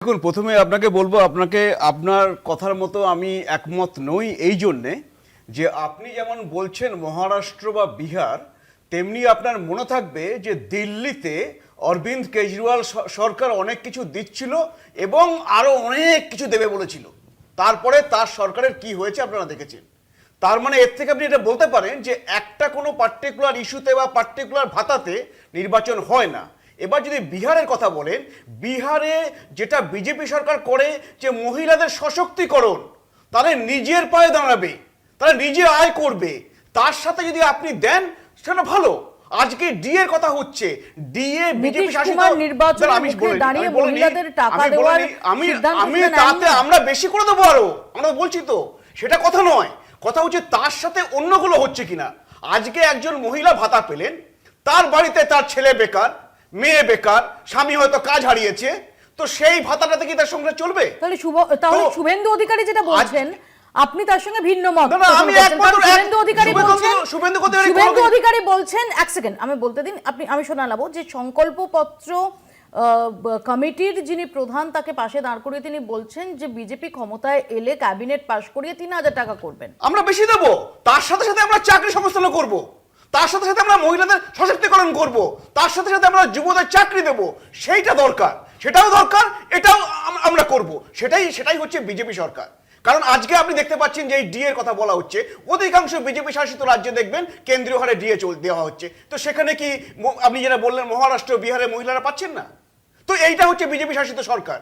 দেখুন, প্রথমে আপনাকে বলবো, আপনার কথার মতো আমি একমত নই এই জন্যে যে আপনি যেমন বলছেন মহারাষ্ট্র বা বিহার, তেমনি আপনার মনে থাকবে যে দিল্লিতে অরবিন্দ কেজরিওয়াল সরকার অনেক কিছু দিচ্ছিল এবং আরো অনেক কিছু দেবে বলেছিল। তারপরে তার সরকারের কি হয়েছে আপনারা দেখেছেন। তার মানে এর থেকে আপনি এটা বলতে পারেন যে একটা কোনো পার্টিকুলার ইস্যুতে বা পার্টিকুলার ভাতাতে নির্বাচন হয় না। এবার যদি বিহারের কথা বলেন, বিহারে যেটা বিজেপি সরকার করে যে মহিলাদের সশক্তিকরণ, তারা নিজের পায়ে দাঁড়াবে, তারা নিজে আয় করবে, তার সাথে যদি আপনি দেন সেটা ভালো। আজকে ডিএর কথা হচ্ছে, ডিএ বিজেপি শাসিত আমি তাতে আমরা বেশি করে দেবো, আরো আমরা বলছি তো সেটা কথা নয়। কথা হচ্ছে তার সাথে অন্যগুলো হচ্ছে কিনা। আজকে একজন মহিলা ভাতা পেলেন, তার বাড়িতে তার ছেলে বেকার, মেয়ে বেকার, স্বামী হয়তো কাজ হারিয়েছে, তো সেই ভাতাটাতে কি তার সংসার চলবে? তাহলে শুভেন্দু অধিকারী যেটা বলছেন আপনি তার সঙ্গে ভিন্ন মত। শুভেন্দু অধিকারী বলছেন, এক সেকেন্ড আমি বলতে দিন, আমি শোনালাম যে সংকল্পপত্র কমিটির যিনি প্রধান তাকে পাশে দাঁড় করিয়ে তিনি বলছেন যে বিজেপি ক্ষমতায় এলে ক্যাবিনেট পাশ করিয়ে ৩,০০০ টাকা করবেন। আমরা বেশি দেবো, তার সাথে সাথে আমরা চাকরি সংস্থান করব, তার সাথে সাথে আমরা মহিলাদের সশক্তিকরণ করব, তার সাথে সাথে আমরা যুবদের চাকরি দেব। সেইটা দরকার, সেটাও দরকার, এটাও আমরা করব। সেটাই হচ্ছে বিজেপি সরকার। কারণ আজকে আপনি দেখতে পাচ্ছেন যে এই ডিএর কথা বলা হচ্ছে, অধিকাংশ বিজেপি শাসিত রাজ্যে দেখবেন কেন্দ্রীয় হারে ডিএ দেওয়া হচ্ছে। তো সেখানে কি আপনি যেটা বললেন মহারাষ্ট্র বিহারে মহিলারা পাচ্ছেন না? তো এইটা হচ্ছে বিজেপি শাসিত সরকার।